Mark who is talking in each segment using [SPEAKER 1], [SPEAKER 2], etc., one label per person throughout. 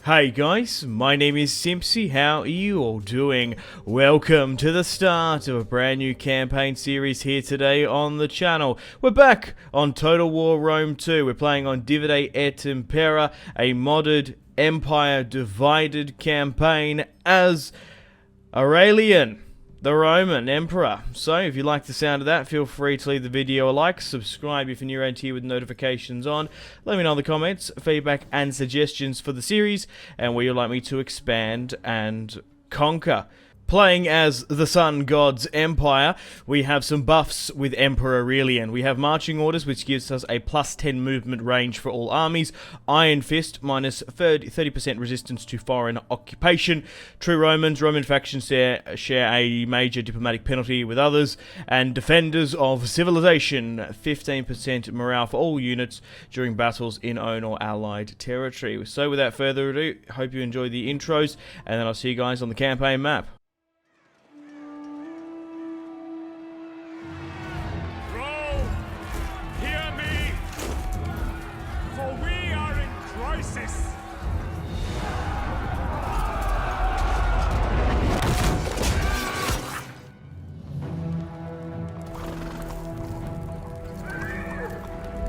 [SPEAKER 1] Hey guys, my name is Simpzy. How are you all doing? Welcome to the start of a brand new campaign series here today on the channel. We're back on Total War Rome 2. We're playing on Divide et Impera, a modded empire divided campaign as Aurelian, the Roman Emperor. So, if you like the sound of that, feel free to leave the video a like, subscribe if you're new around here with notifications on, let me know in the comments, feedback and suggestions for the series, and where you'd like me to expand and conquer. Playing as the Sun God's Empire, we have some buffs with Emperor Aurelian. We have marching orders, which gives us a plus 10 movement range for all armies. Iron Fist, minus 30% resistance to foreign occupation. True Romans, Roman factions share a major diplomatic penalty with others. And Defenders of Civilization, 15% morale for all units during battles in own or allied territory. So without further ado, hope you enjoy the intros, and then I'll see you guys on the campaign map.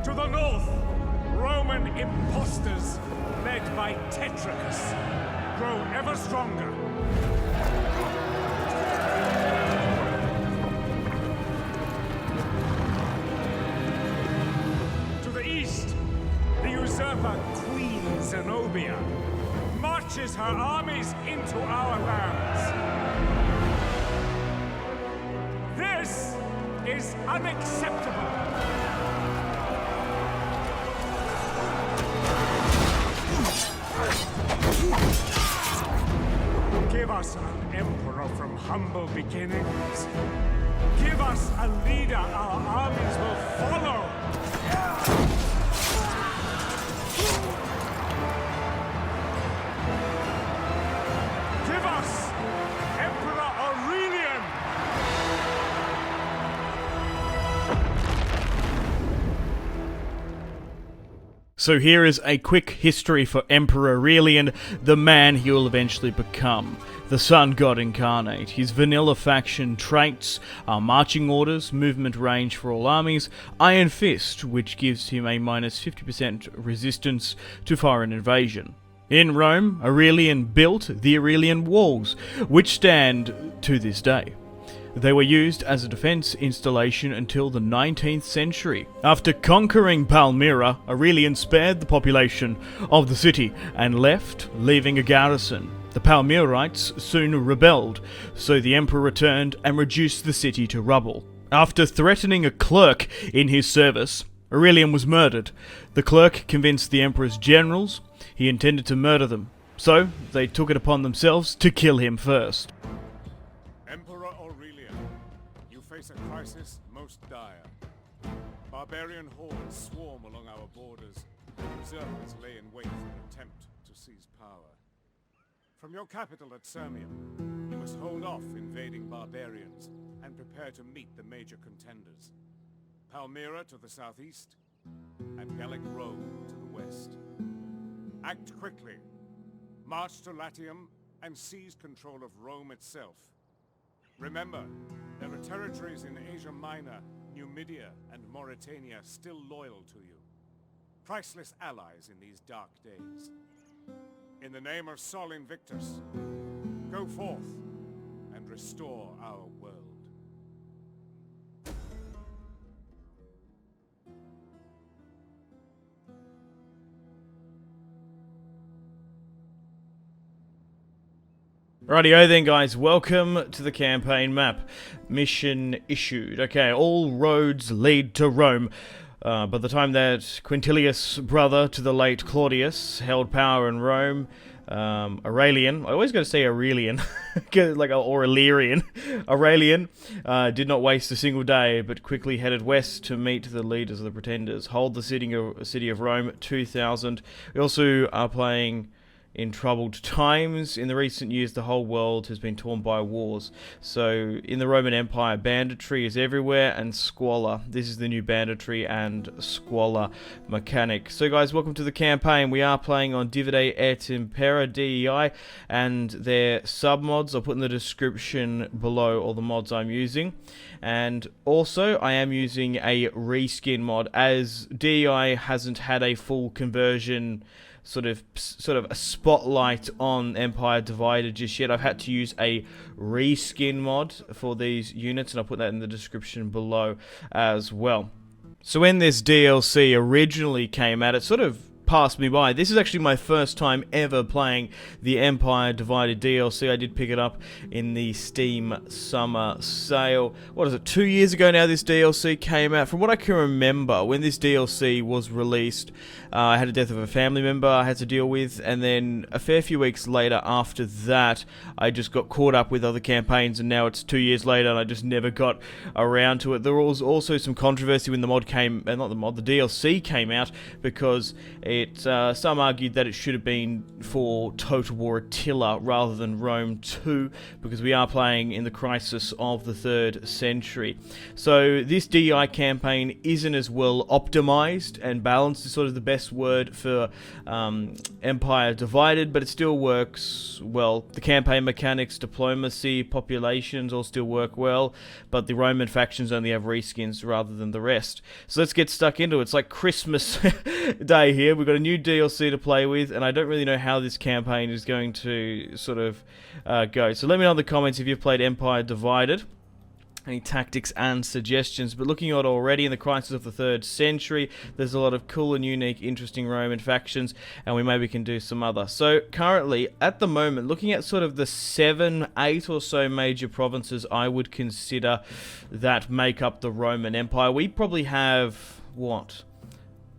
[SPEAKER 2] To the north, Roman impostors, led by Tetricus, grow ever stronger. To the east, the usurper Queen Zenobia marches her armies into our lands. This is unacceptable. Give us an emperor from humble beginnings. Give us a leader our armies will follow. Give us Emperor Aurelian.
[SPEAKER 1] So here is a quick history for Emperor Aurelian, the man he will eventually become. The Sun God Incarnate. His vanilla faction traits are marching orders, movement range for all armies, Iron Fist, which gives him a minus 50% resistance to foreign invasion. In Rome, Aurelian built the Aurelian Walls, which stand to this day. They were used as a defense installation until the 19th century. After conquering Palmyra, Aurelian spared the population of the city and left, leaving a garrison. The Palmyrites soon rebelled, so the emperor returned and reduced the city to rubble. After threatening a clerk in his service, Aurelian was murdered. The clerk convinced the emperor's generals he intended to murder them, so they took it upon themselves to kill him first.
[SPEAKER 2] Emperor Aurelian, you face a crisis most dire. Barbarian hordes swarm along our borders, and usurpers lay in wait for an attempt to seize power. From your capital at Syracuse, you must hold off invading barbarians and prepare to meet the major contenders. Palmyra to the southeast, and Gallic Rome to the west. Act quickly. March to Latium and seize control of Rome itself. Remember, there are territories in Asia Minor, Numidia, and Mauritania still loyal to you. Priceless allies in these dark days. In the name of Sol Invictus, go forth and restore our world.
[SPEAKER 1] Rightio then guys, welcome to the campaign map. Mission issued. Okay, all roads lead to Rome. By the time that Quintilius, brother to the late Claudius, held power in Rome, Aurelian, I always got to say Aurelian, like Aurelian, Aurelian did not waste a single day, but quickly headed west to meet the leaders of the pretenders, hold the city of Rome 2000. We also are playing in troubled times. In the recent years, the whole world has been torn by wars. So in the Roman Empire, banditry is everywhere, and squalor. This is the new banditry and squalor mechanic. So guys, welcome to the campaign. We are playing on Divide et Impera DEI and their submods. I'll put in the description below all the mods I'm using. And also, I am using a reskin mod, as DEI hasn't had a full conversion sort of a spotlight on Empire Divided just yet. I've had to use a reskin mod for these units, and I'll put that in the description below as well. So when this DLC originally came out, it sort of passed me by. This is actually my first time ever playing the Empire Divided DLC. I did pick it up in the Steam Summer Sale. What is it, 2 years ago now this DLC came out? From what I can remember, when this DLC was released, I had a death of a family member I had to deal with, and then a fair few weeks later after that, I just got caught up with other campaigns, and now it's 2 years later and I just never got around to it. There was also some controversy when the mod came, not the mod, the DLC came out, because some argued that it should have been for Total War Attila rather than Rome 2, because we are playing in the crisis of the 3rd century. So this DEI campaign isn't as well optimized and balanced, is sort of the best word for Empire Divided, but it still works well. The campaign mechanics, diplomacy, populations all still work well, but the Roman factions only have reskins rather than the rest. So let's get stuck into it. It's like Christmas Day here. We've got a new DLC to play with, and I don't really know how this campaign is going to sort of go. So let me know in the comments if you've played Empire Divided, any tactics and suggestions. But looking at already in the crisis of the 3rd century, there's a lot of cool and unique, interesting Roman factions, and we maybe can do some other. So currently, at the moment, looking at sort of the 7, 8 or so major provinces I would consider that make up the Roman Empire, we probably have, what,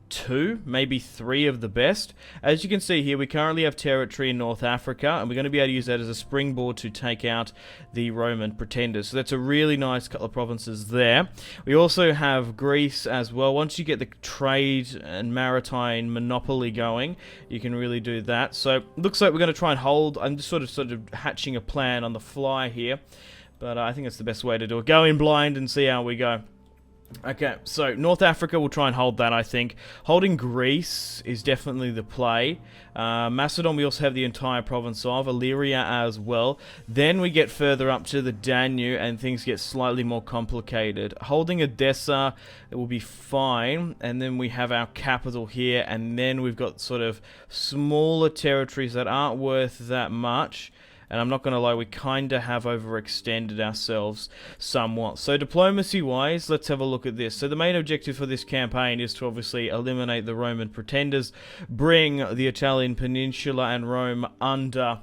[SPEAKER 1] 2, maybe 3 of the best. As you can see here, we currently have territory in North Africa, and we're going to be able to use that as a springboard to take out the Roman pretenders. So that's a really nice couple of provinces there. We also have Greece as well. Once you get the trade and maritime monopoly going, you can really do that. So looks like we're going to try and hold. I'm just sort of hatching a plan on the fly here, but I think it's the best way to do it. Go in blind and see how we go. Okay, so North Africa, we'll try and hold that, I think. Holding Greece is definitely the play. Macedon, we also have the entire province of. Illyria as well. Then we get further up to the Danube, and things get slightly more complicated. Holding Edessa, it will be fine. And then we have our capital here, and then we've got sort of smaller territories that aren't worth that much. And I'm not going to lie, we kind of have overextended ourselves somewhat. So diplomacy-wise, let's have a look at this. So the main objective for this campaign is to obviously eliminate the Roman pretenders, bring the Italian peninsula and Rome under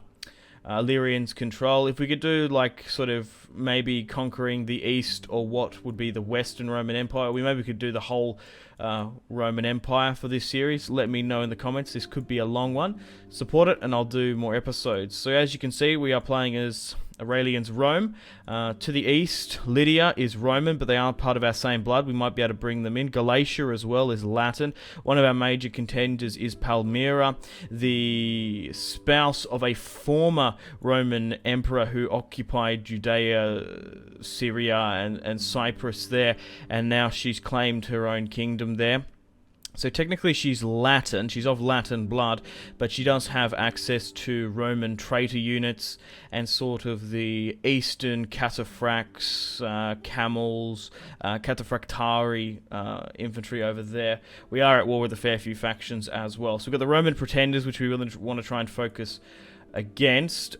[SPEAKER 1] Illyrians' control. If we could do like sort of maybe conquering the east, or what would be the Western Roman Empire, we maybe could do the whole Roman Empire for this series. Let me know in the comments. This could be a long one. Support it and I'll do more episodes. So as you can see, we are playing as Aurelians Rome. To the east, Lydia is Roman, but they aren't part of our same blood. We might be able to bring them in. Galatia as well is Latin. One of our major contenders is Palmyra, the spouse of a former Roman emperor who occupied Judea, Syria, and Cyprus there, and now she's claimed her own kingdom there. So technically she's Latin, she's of Latin blood, but she does have access to Roman traitor units and sort of the eastern cataphracts, camels, cataphractari infantry over there. We are at war with a fair few factions as well. So we've got the Roman pretenders, which we really want to try and focus against.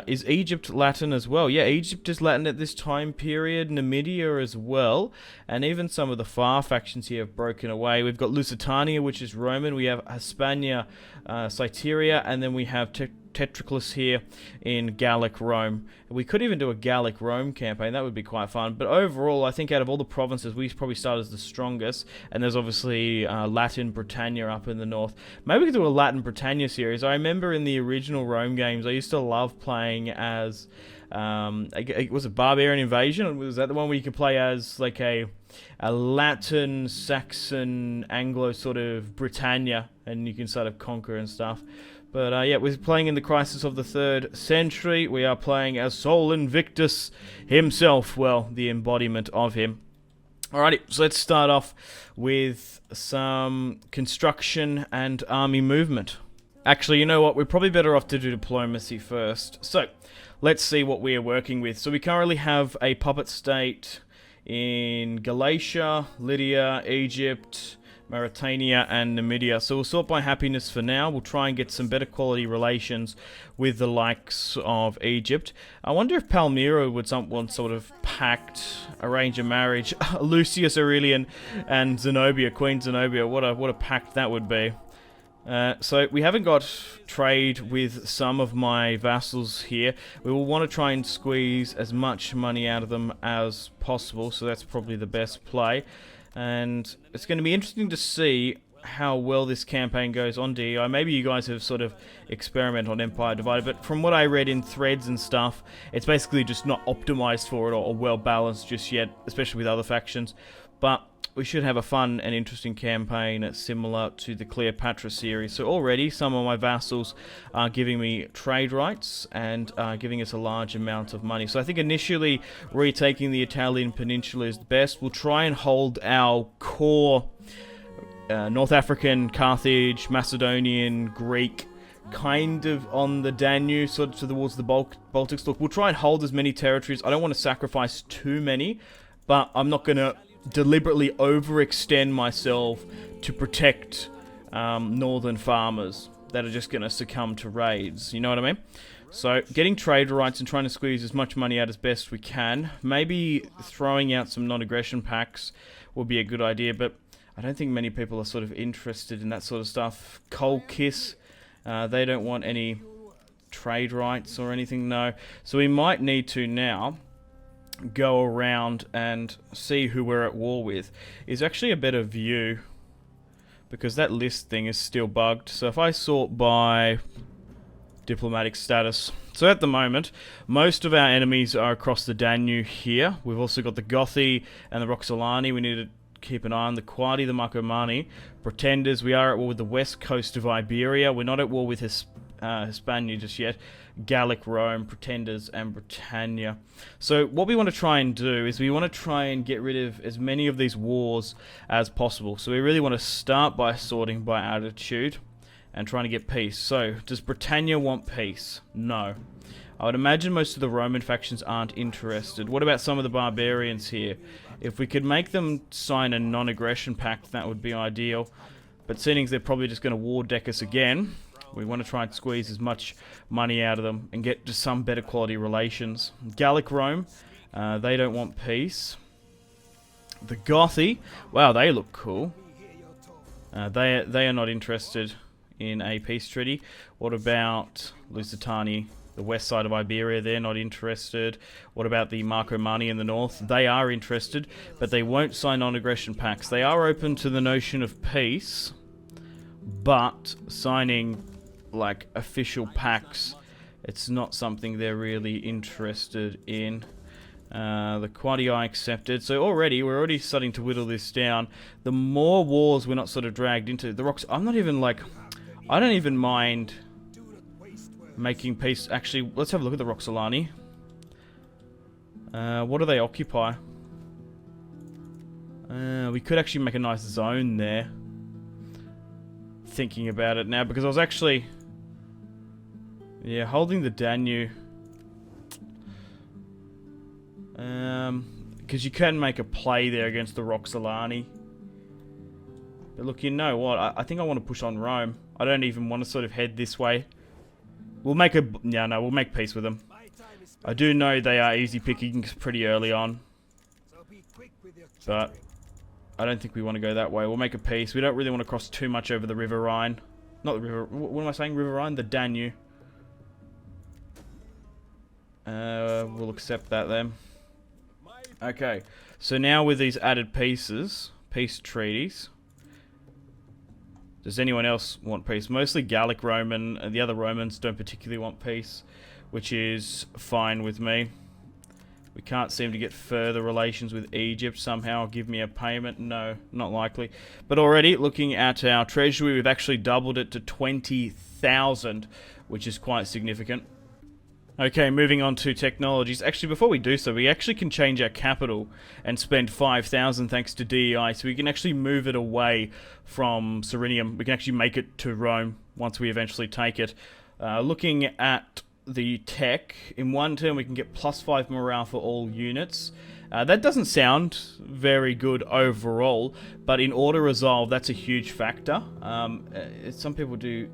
[SPEAKER 1] Is Egypt Latin as well? Yeah, Egypt is Latin at this time period. Numidia as well. And even some of the far factions here have broken away. We've got Lusitania, which is Roman. We have Hispania, Cyteria, and then we have Tetriclus here in Gallic Rome. We could even do a Gallic Rome campaign. That would be quite fun. But overall, I think out of all the provinces, we probably start as the strongest. And there's obviously Latin Britannia up in the north. Maybe we could do a Latin Britannia series. I remember in the original Rome games, I used to love playing as... was it Barbarian Invasion? Was that the one where you could play as like a Latin, Saxon, Anglo sort of Britannia, and you can sort of conquer and stuff? But yeah, we're playing in the Crisis of the 3rd Century. We are playing as Sol Invictus himself. Well, the embodiment of him. Alrighty, so let's start off with some construction and army movement. Actually, you know what? We're probably better off to do diplomacy first. So, let's see what we are working with. So we currently have a puppet state in Galatia, Lydia, Egypt, Mauritania, and Numidia. So we'll sort by happiness for now. We'll try and get some better quality relations with the likes of Egypt. I wonder if Palmyra would want sort of pact, arrange a marriage. Lucius Aurelian and Zenobia, Queen Zenobia. What a pact that would be. So we haven't got trade with some of my vassals here. We will want to try and squeeze as much money out of them as possible, so that's probably the best play. And it's going to be interesting to see how well this campaign goes on DEI. Maybe you guys have sort of experimented on Empire Divided, but from what I read in threads and stuff, it's basically just not optimized for it or well balanced just yet, especially with other factions. But we should have a fun and interesting campaign similar to the Cleopatra series. So already some of my vassals are giving me trade rights and giving us a large amount of money. So I think initially retaking the Italian peninsula is best. We'll try and hold our core North African, Carthage, Macedonian, Greek, kind of on the Danube, sort of towards the Baltics. Look, we'll try and hold as many territories. I don't want to sacrifice too many, but I'm not going to deliberately overextend myself to protect northern farmers that are just going to succumb to raids. You know what I mean? So getting trade rights and trying to squeeze as much money out as best we can. Maybe throwing out some non-aggression pacts would be a good idea, but I don't think many people are sort of interested in that sort of stuff. Cold Kiss, they don't want any trade rights or anything, no. So we might need to now go around and see who we're at war with. Is actually a better view because that list thing is still bugged. So if I sort by diplomatic status, so at the moment most of our enemies are across the Danube here. We've also got the Gothi and the Roxolani. We need to keep an eye on the Quadi, the Marcomanni, Pretenders. We are at war with the west coast of Iberia. We're not at war with Hispania just yet. Gallic Rome, Pretenders, and Britannia. So what we want to try and do is we want to try and get rid of as many of these wars as possible. So we really want to start by sorting by attitude and trying to get peace. So does Britannia want peace? No. I would imagine most of the Roman factions aren't interested. What about some of the barbarians here? If we could make them sign a non-aggression pact, that would be ideal. But seeing as they're probably just going to war deck us again, we want to try and squeeze as much money out of them and get to some better quality relations. Gallic Rome, they don't want peace. The Gothi, wow, they look cool. They are not interested in a peace treaty. What about Lusitani, the west side of Iberia? They're not interested. What about the Marcomanni in the north? They are interested, but they won't sign non-aggression pacts. They are open to the notion of peace, but signing like official pacts, it's not something they're really interested in. The Quadi I accepted. So we're already starting to whittle this down. The more wars we're not sort of dragged into. The rocks, I don't even mind making peace. Actually, let's have a look at the Roxolani. What do they occupy? We could actually make a nice zone there. Thinking about it now, because I was actually holding the Danube, because you can make a play there against the Roxolani. But look, you know what, I think I want to push on Rome. I don't even want to sort of head this way. We'll make peace with them. I do know they are easy pickings pretty early on, but I don't think we want to go that way. We'll make a peace. We don't really want to cross too much over the River Rhine. Not the river. What am I saying? River Rhine? The Danube. We'll accept that then. Okay. So now with these added peace treaties. Does anyone else want peace? Mostly Gallic Roman. The other Romans don't particularly want peace, which is fine with me. We can't seem to get further relations with Egypt somehow. Give me a payment. No, not likely. But already, looking at our treasury, we've actually doubled it to 20,000, which is quite significant. Okay, moving on to technologies. Actually, before we do so, we actually can change our capital and spend 5,000 thanks to DEI. So we can actually move it away from Serenium. We can actually make it to Rome once we eventually take it. Looking at the tech, in one turn we can get +5 morale for all units. That doesn't sound very good overall, but in order resolve, that's a huge factor. Some people do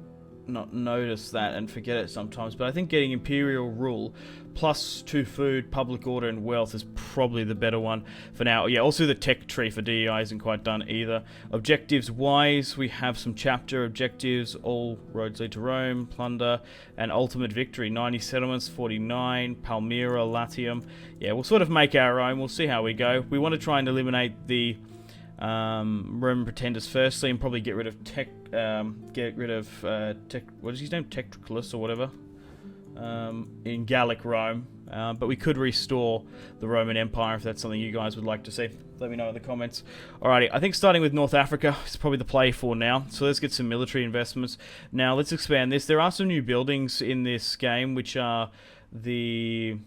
[SPEAKER 1] not notice that and forget it sometimes, but I think getting Imperial Rule +2 food, public order, and wealth is probably the better one for now. Yeah, also the tech tree for DEI isn't quite done either. Objectives wise, we have some chapter objectives: all roads lead to Rome, plunder, and ultimate victory. 90 settlements, 49, Palmyra, Latium. Yeah, we'll sort of make our own. We'll see how we go. We want to try and eliminate the Roman pretenders firstly, and probably get rid of what is his name, Tectricus or whatever, in Gallic Rome. But we could restore the Roman Empire if that's something you guys would like to see. Let me know in the comments. Alrighty, I think starting with North Africa is probably the play for now. So let's get some military investments. Now let's expand this. There are some new buildings in this game, which are the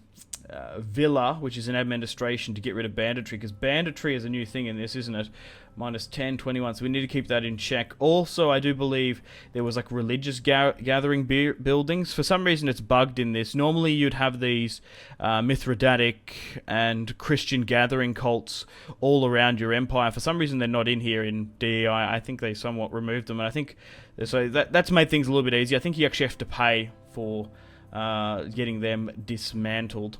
[SPEAKER 1] Villa, which is an administration to get rid of banditry, because banditry is a new thing in this, isn't it? -10, 21, so we need to keep that in check. Also, I do believe there was like religious gathering buildings. For some reason it's bugged in this. Normally you'd have these Mithridatic and Christian gathering cults all around your empire. For some reason they're not in here in DEI. I think they somewhat removed them, and I think so that's made things a little bit easier. I think you actually have to pay for getting them dismantled.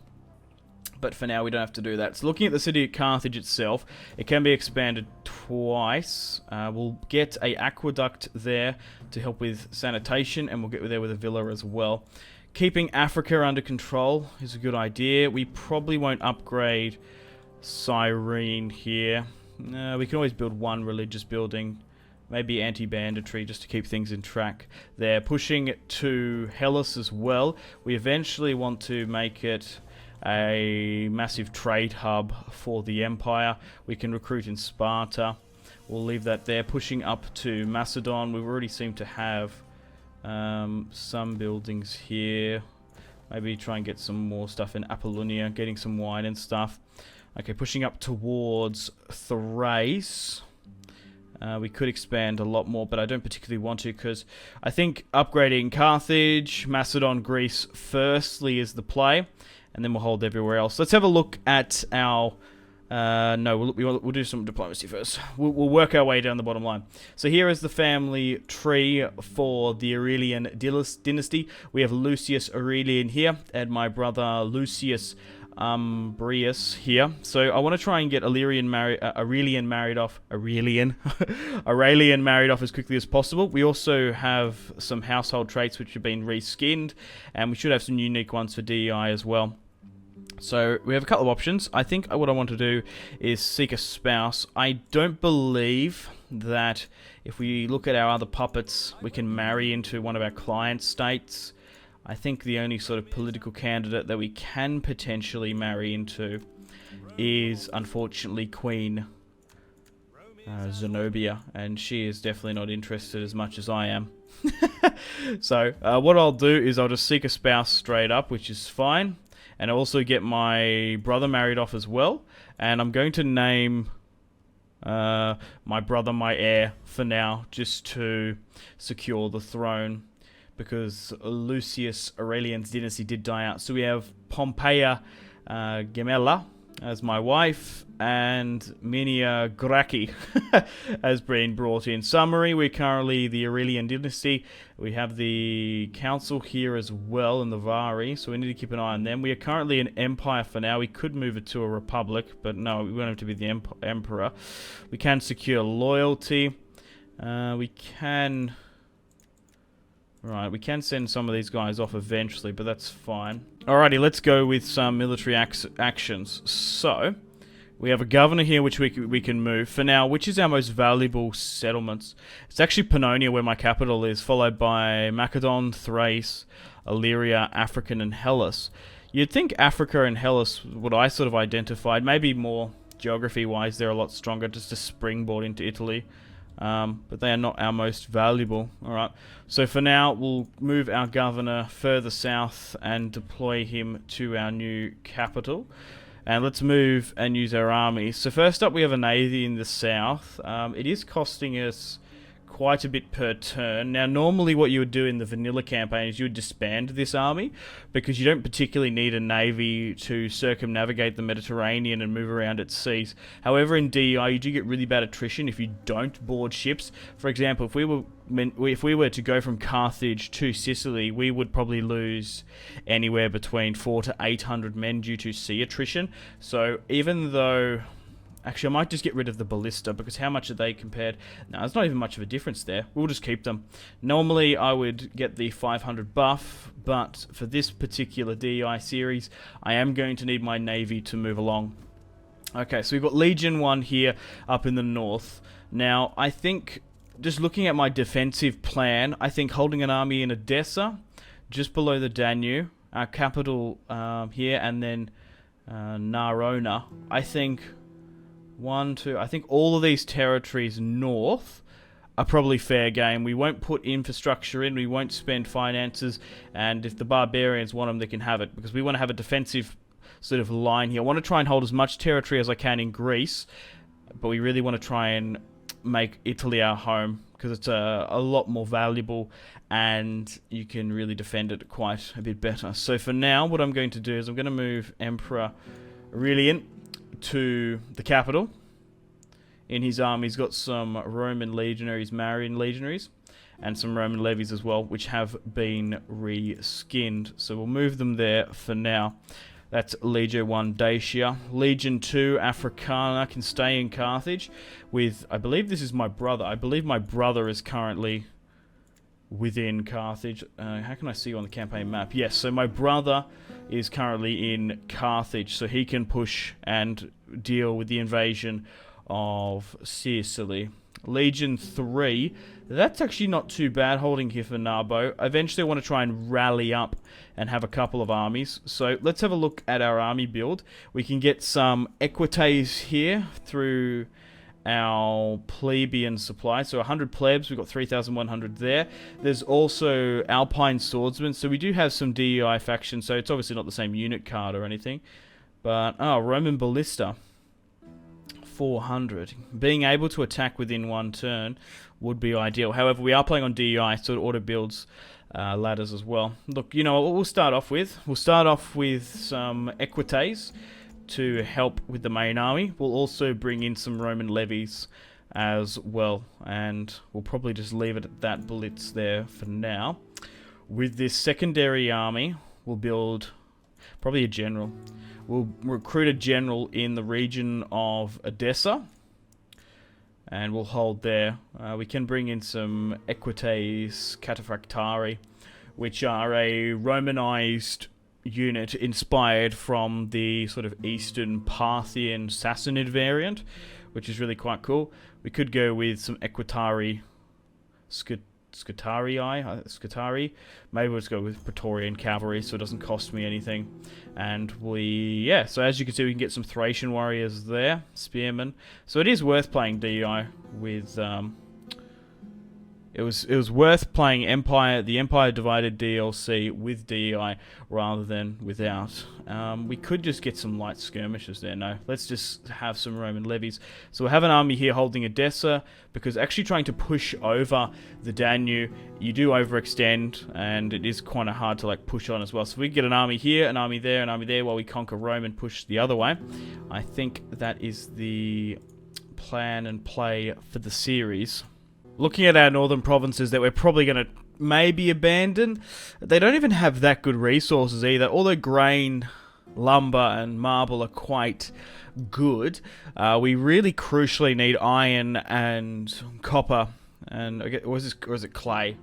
[SPEAKER 1] But for now, we don't have to do that. So looking at the city of Carthage itself, it can be expanded twice. We'll get a aqueduct there to help with sanitation, and we'll get there with a villa as well. Keeping Africa under control is a good idea. We probably won't upgrade Cyrene here. We can always build one religious building. Maybe anti-banditry, just to keep things in track there. Pushing to Hellas as well. We eventually want to make it a massive trade hub for the Empire. We can recruit in Sparta. We'll leave that there. Pushing up to Macedon. We already seem to have some buildings here. Maybe try and get some more stuff in Apollonia, getting some wine and stuff. Okay, pushing up towards Thrace. We could expand a lot more, but I don't particularly want to, because I think upgrading Carthage, Macedon, Greece firstly is the play, and then we'll hold everywhere else. Let's have a look at our... no, we'll do some diplomacy first. We'll work our way down the bottom line. So here is the family tree for the Aurelian dynasty. We have Lucius Aurelian here, and my brother Lucius Brius here. So I want to try and get Aurelian married off as quickly as possible. We also have some household traits which have been reskinned, and we should have some unique ones for DEI as well. So we have a couple of options. I think what I want to do is seek a spouse. I don't believe that if we look at our other puppets, we can marry into one of our client states. I think the only sort of political candidate that we can potentially marry into is, unfortunately, Queen Zenobia, and she is definitely not interested as much as I am. So what I'll do is I'll just seek a spouse straight up, which is fine, and I'll also get my brother married off as well, and I'm going to name my brother my heir for now, just to secure the throne, because Lucius Aurelian's dynasty did die out. So we have Pompeia Gemella as my wife, and Minia Gracchi has been brought in. Summary, we're currently the Aurelian dynasty. We have the council here as well in the Vari, so we need to keep an eye on them. We are currently an empire for now. We could move it to a republic, but no, we want it to be the emperor. We can secure loyalty. We can send some of these guys off eventually, but that's fine. Alrighty, let's go with some military actions. So, we have a governor here which we can move. For now, which is our most valuable settlements? It's actually Pannonia, where my capital is, followed by Macedon, Thrace, Illyria, African, and Hellas. You'd think Africa and Hellas, what I sort of identified, maybe more geography-wise, they're a lot stronger, just a springboard into Italy. But they are not our most valuable. Alright, so for now, we'll move our governor further south and deploy him to our new capital. And let's move and use our army. So first up, we have a navy in the south. It is costing us quite a bit per turn. Now, normally what you would do in the vanilla campaign is you would disband this army, because you don't particularly need a navy to circumnavigate the Mediterranean and move around its seas. However, in DEI, you do get really bad attrition if you don't board ships. For example, if we were to go from Carthage to Sicily, we would probably lose anywhere between 400 to 800 men due to sea attrition. So even though... Actually, I might just get rid of the ballista, because how much are they compared? No, there's not even much of a difference there. We'll just keep them. Normally, I would get the 500 buff, but for this particular DEI series, I am going to need my navy to move along. Okay, so we've got Legion 1 here up in the north. Now, I think, just looking at my defensive plan, I think holding an army in Edessa, just below the Danube, our capital here, and then Narona, I think... I think all of these territories north are probably fair game. We won't put infrastructure in, we won't spend finances, and if the barbarians want them, they can have it, because we want to have a defensive sort of line here. I want to try and hold as much territory as I can in Greece, but we really want to try and make Italy our home, because it's a lot more valuable, and you can really defend it quite a bit better. So for now, what I'm going to do is I'm going to move Emperor Aurelian to the capital. In his army, he's got some Roman legionaries, Marian legionaries, and some Roman levies as well, which have been reskinned. So we'll move them there for now. That's Legio 1 Dacia. Legion 2 Africana can stay in Carthage with, I believe this is my brother. I believe my brother is currently within Carthage. How can I see you on the campaign map? Yes, so my brother is currently in Carthage, so he can push and deal with the invasion of Sicily. Legion 3, that's actually not too bad, holding here for Narbo. Eventually I want to try and rally up and have a couple of armies. So let's have a look at our army build. We can get some equites here through our plebeian supply. So 100 plebs, we've got 3,100 there. There's also Alpine swordsmen, so we do have some DEI factions, so it's obviously not the same unit card or anything. But, Roman ballista, 400. Being able to attack within one turn would be ideal. However, we are playing on DEI, so it auto builds ladders as well. Look, you know what we'll start off with? We'll start off with some equites to help with the main army. We'll also bring in some Roman levies as well, and we'll probably just leave it at that blitz there for now. With this secondary army, we'll build probably a general. We'll recruit a general in the region of Edessa, and we'll hold there. We can bring in some equites cataphractari, which are a Romanized unit inspired from the sort of Eastern Parthian Sassanid variant, which is really quite cool. We could go with some Equitari Scutari. Maybe we'll just go with Praetorian cavalry, so it doesn't cost me anything. And so as you can see, we can get some Thracian warriors there, spearmen. So it is worth playing DEI with. It was worth playing the Empire Divided DLC with DEI rather than without. We could just get some light skirmishes there. No, let's just have some Roman levies. So we'll have an army here holding Edessa, because actually trying to push over the Danube, you do overextend, and it is kind of hard to push on as well. So we get an army here, an army there, while we conquer Rome and push the other way. I think that is the plan and play for the series. Looking at our northern provinces that we're probably going to maybe abandon, they don't even have that good resources either. Although grain, lumber, and marble are quite good, we really crucially need iron and copper, and or is it clay?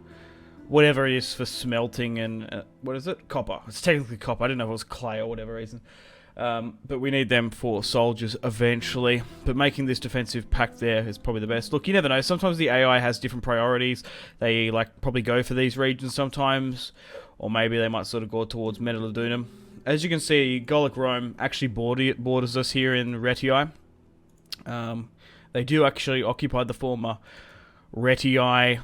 [SPEAKER 1] Whatever it is for smelting, and what is it? Copper. It's technically copper. I didn't know if it was clay or whatever reason. But we need them for soldiers eventually. But making this defensive pact there is probably the best. Look, you never know. Sometimes the AI has different priorities. They probably go for these regions sometimes, or maybe they might sort of go towards Metallodunum. as you can see, Gallic Rome actually borders us here in Retii. They do actually occupy the former Retii,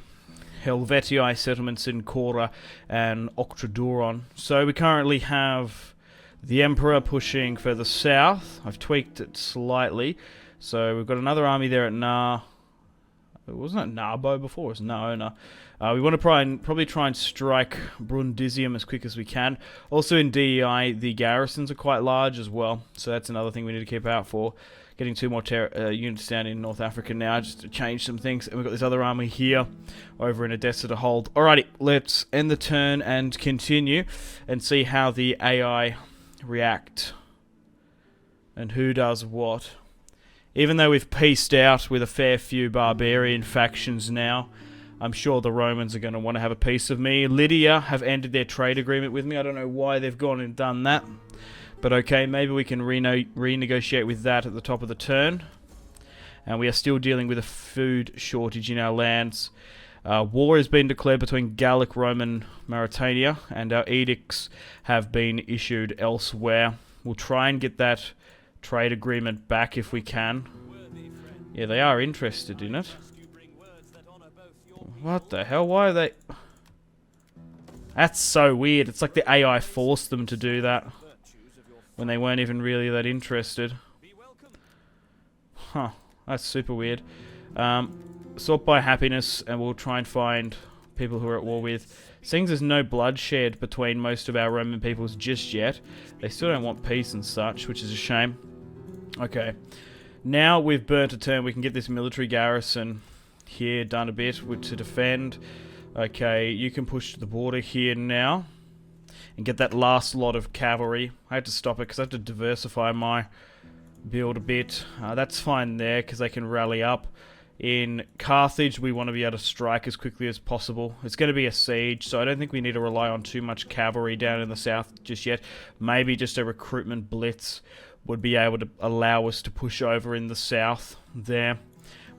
[SPEAKER 1] Helvetii settlements in Cora and Octraduron. So we currently have the Emperor pushing further south. I've tweaked it slightly. So we've got another army there at Nar. It wasn't at Narbo before, it was Naona. We want to probably try and strike Brundisium as quick as we can. Also in DEI, the garrisons are quite large as well. So that's another thing we need to keep out for. Getting 2 more units down in North Africa now, just to change some things. And we've got this other army here, over in Edessa to hold. Alrighty, let's end the turn and continue, and see how the AI react. And who does what. Even though we've pieced out with a fair few barbarian factions now, I'm sure the Romans are going to want to have a piece of me. Lydia have ended their trade agreement with me. I don't know why they've gone and done that. But okay, maybe we can renegotiate with that at the top of the turn. And we are still dealing with a food shortage in our lands. War has been declared between Gallic, Rome and Mauritania, and our edicts have been issued elsewhere. We'll try and get that trade agreement back if we can. Yeah, they are interested in it. What the hell? Why are they... That's so weird. It's like the AI forced them to do that when they weren't even really that interested. Huh. That's super weird. Sort by happiness, and we'll try and find people who are at war with. Seeing there's no bloodshed between most of our Roman peoples just yet, they still don't want peace and such, which is a shame. Okay. Now we've burnt a turn, we can get this military garrison here done a bit to defend. Okay, you can push to the border here now and get that last lot of cavalry. I had to stop it because I have to diversify my build a bit. That's fine there because they can rally up. In Carthage, we want to be able to strike as quickly as possible. It's going to be a siege, so I don't think we need to rely on too much cavalry down in the south just yet. Maybe just a recruitment blitz would be able to allow us to push over in the south there.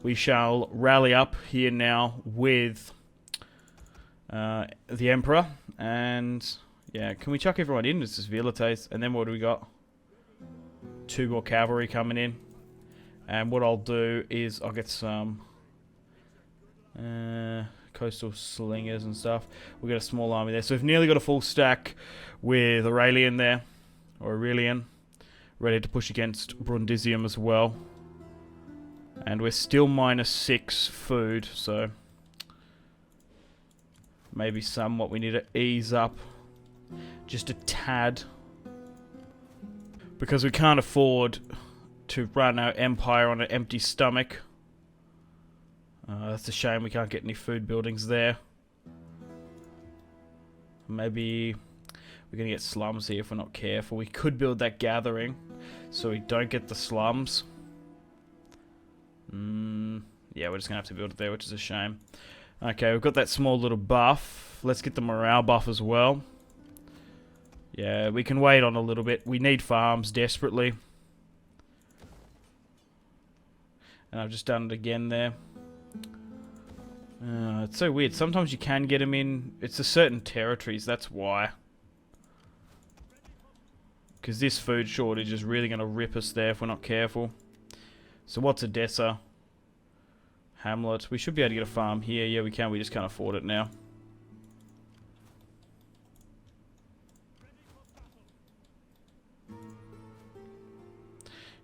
[SPEAKER 1] We shall rally up here now with the Emperor. And, yeah, can we chuck everyone in? This is Velites. And then what do we got? 2 more cavalry coming in. And what I'll do is I'll get some coastal slingers and stuff. We've got a small army there. So we've nearly got a full stack with Aurelian there. Or Aurelian. Ready to push against Brundisium as well. And we're still -6 food, so maybe somewhat we need to ease up just a tad. Because we can't afford to run our empire on an empty stomach. That's a shame we can't get any food buildings there. Maybe we're going to get slums here if we're not careful. We could build that gathering so we don't get the slums. Yeah, we're just going to have to build it there, which is a shame. Okay, we've got that small little buff. Let's get the morale buff as well. Yeah, we can wait on a little bit. We need farms desperately. And I've just done it again there. It's so weird. Sometimes you can get them in. It's a certain territories, that's why. Because this food shortage is really going to rip us there if we're not careful. So what's Edessa? Hamlet. We should be able to get a farm here. Yeah, we can. We just can't afford it now.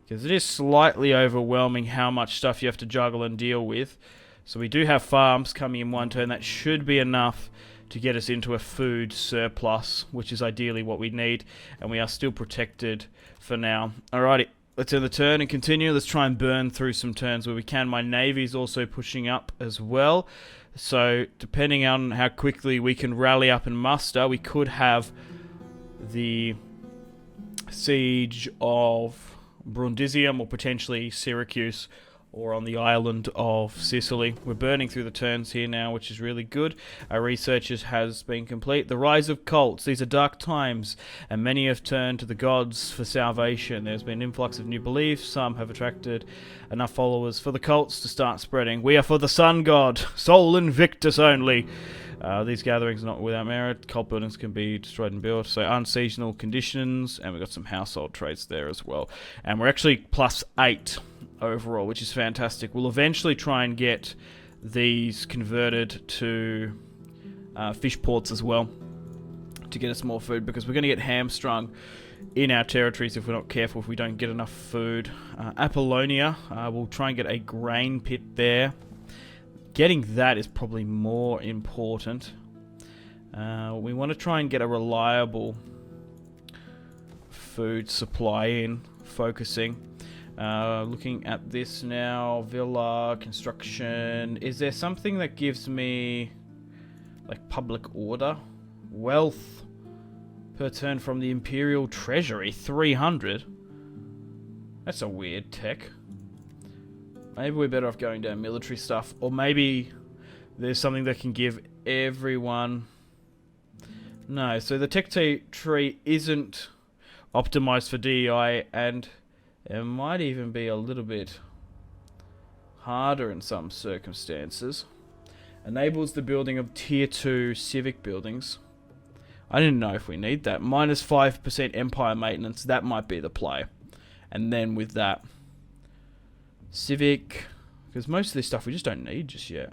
[SPEAKER 1] Because it is slightly overwhelming how much stuff you have to juggle and deal with. So we do have farms coming in one turn. That should be enough to get us into a food surplus, which is ideally what we need. And we are still protected for now. Alrighty. Let's end the turn and continue. Let's try and burn through some turns where we can. My navy is also pushing up as well. So depending on how quickly we can rally up and muster, we could have the siege of Brundisium or potentially Syracuse or on the island of Sicily. We're burning through the turns here now, which is really good. Our research has been complete. The rise of cults. These are dark times, and many have turned to the gods for salvation. There's been an influx of new beliefs. Some have attracted enough followers for the cults to start spreading. We are for the sun god, Sol Invictus only. These gatherings are not without merit. Cult buildings can be destroyed and built. So unseasonal conditions, and we've got some household traits there as well. And we're actually +8 overall, which is fantastic. We'll eventually try and get these converted to fish ports as well to get us more food, because we're going to get hamstrung in our territories if we're not careful, if we don't get enough food. Apollonia, we'll try and get a grain pit there. Getting that is probably more important. We want to try and get a reliable food supply in, focusing. Looking at this now, villa, construction. Is there something that gives me like public order? Wealth per turn from the Imperial Treasury, 300. That's a weird tech. Maybe we're better off going down military stuff. Or maybe there's something that can give everyone... No, so the tech tree isn't optimized for DEI, and it might even be a little bit harder in some circumstances. Enables the building of tier 2 civic buildings. I didn't know if we need that. -5% empire maintenance, that might be the play. And then with that, civic, because most of this stuff we just don't need just yet.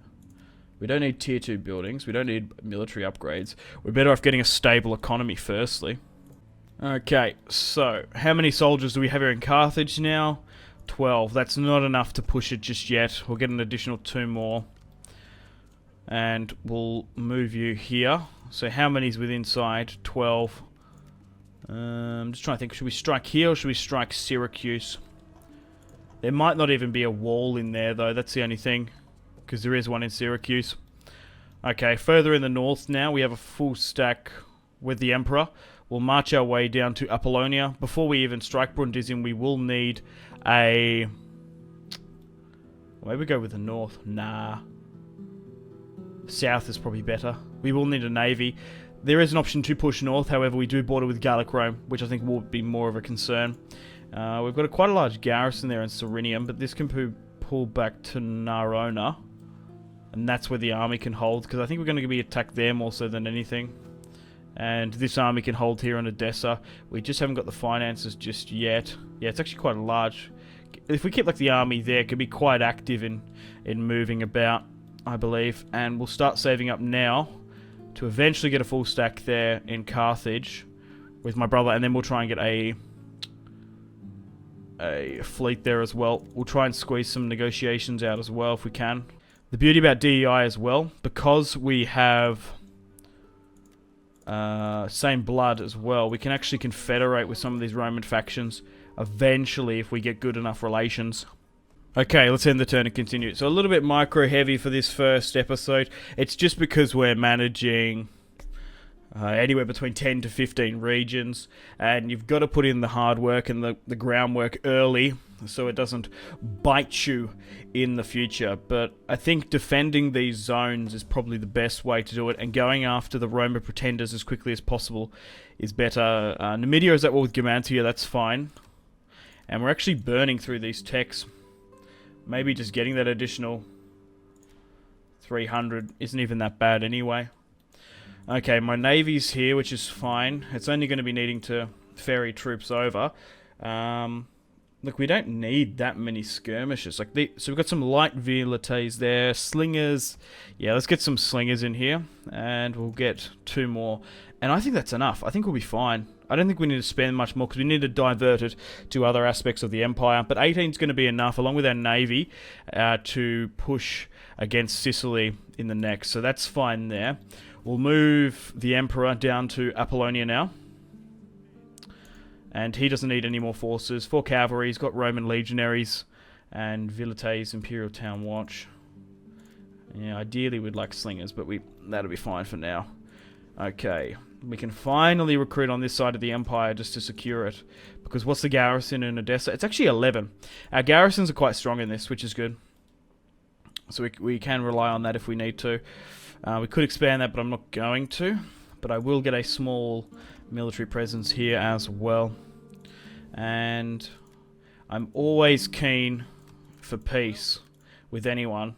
[SPEAKER 1] We don't need tier 2 buildings. We don't need military upgrades. We're better off getting a stable economy firstly. Okay, so how many soldiers do we have here in Carthage now? 12. That's not enough to push it just yet. We'll get an additional 2 more. And we'll move you here. So how many's within inside? 12. Just trying to think, should we strike here or should we strike Syracuse? There might not even be a wall in there though, that's the only thing. Because there is one in Syracuse. Okay, further in the north now, we have a full stack with the Emperor. We'll march our way down to Apollonia. Before we even strike Brundisium, we will need a... Maybe go with the north. Nah. South is probably better. We will need a navy. There is an option to push north, however we do border with Gallic Rome, which I think will be more of a concern. We've got quite a large garrison there in Serenium, but this can pull back to Narona. And that's where the army can hold, because I think we're going to be attacked there more so than anything. And this army can hold here in Edessa. We just haven't got the finances just yet. Yeah, it's actually quite a large... If we keep like the army there, it can be quite active in moving about, I believe. And we'll start saving up now to eventually get a full stack there in Carthage with my brother. And then we'll try and get a fleet there as well. We'll try and squeeze some negotiations out as well if we can. The beauty about DEI as well, because we have same blood as well, we can actually confederate with some of these Roman factions eventually if we get good enough relations. Okay, let's end the turn and continue. So a little bit micro heavy for this first episode. It's just because we're managing anywhere between 10 to 15 regions, and you've got to put in the hard work and the groundwork early so it doesn't bite you in the future. But I think defending these zones is probably the best way to do it, and going after the Roman pretenders as quickly as possible is better. Numidia is at war with Germantia, that's fine. And we're actually burning through these techs. Maybe just getting that additional 300 isn't even that bad anyway. Okay, my navy's here, which is fine. It's only going to be needing to ferry troops over. Look, we don't need that many skirmishes. So we've got some light velites there. Slingers. Yeah, let's get some slingers in here. And we'll get 2 more. And I think that's enough. I think we'll be fine. I don't think we need to spend much more because we need to divert it to other aspects of the Empire. But 18 is going to be enough, along with our navy, to push against Sicily in the next. So that's fine there. We'll move the Emperor down to Apollonia now. And he doesn't need any more forces. 4 cavalry, he's got Roman legionaries and Velites, Imperial Town Watch. Yeah, ideally we'd like slingers, but that'll be fine for now. Okay, we can finally recruit on this side of the Empire just to secure it. Because what's the garrison in Edessa? It's actually 11. Our garrisons are quite strong in this, which is good. So we can rely on that if we need to. We could expand that, but I'm not going to. But I will get a small military presence here as well. And I'm always keen for peace with anyone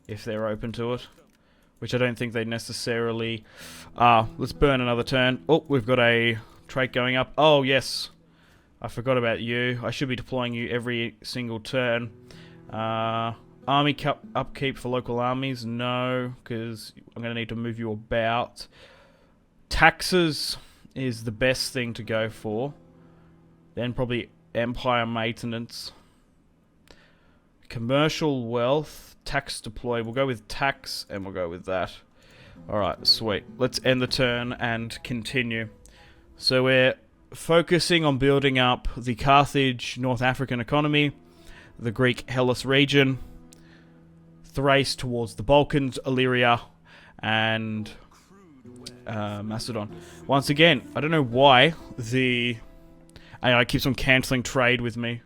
[SPEAKER 1] if they're open to it. which I don't think they necessarily are. Let's burn another turn. Oh, we've got a trait going up. Oh, yes. I forgot about you. I should be deploying you every single turn. Army upkeep for local armies? No, because I'm going to need to move you about. Taxes is the best thing to go for. Then probably empire maintenance. Commercial wealth. Tax deploy. We'll go with tax and we'll go with that. Alright, sweet. Let's end the turn and continue. So we're focusing on building up the Carthage North African economy, the Greek Hellas region, Thrace towards the Balkans, Illyria, and Macedon. Once again, I don't know why the AI keeps on cancelling trade with me.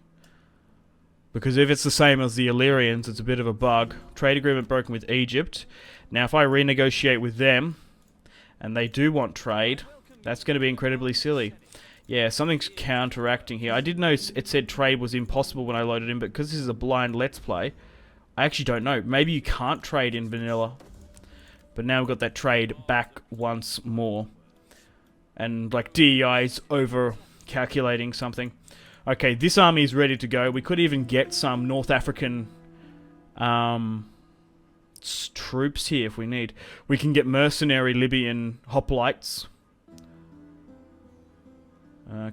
[SPEAKER 1] Because if it's the same as the Illyrians, it's a bit of a bug. Trade agreement broken with Egypt. Now, if I renegotiate with them, and they do want trade, that's going to be incredibly silly. Yeah, something's counteracting here. I did know it said trade was impossible when I loaded in, but because this is a blind Let's Play, I actually don't know. Maybe you can't trade in vanilla. But now we've got that trade back once more. And, like, DEI's over-calculating something. Okay, this army is ready to go. We could even get some North African troops here if we need. We can get mercenary Libyan hoplites.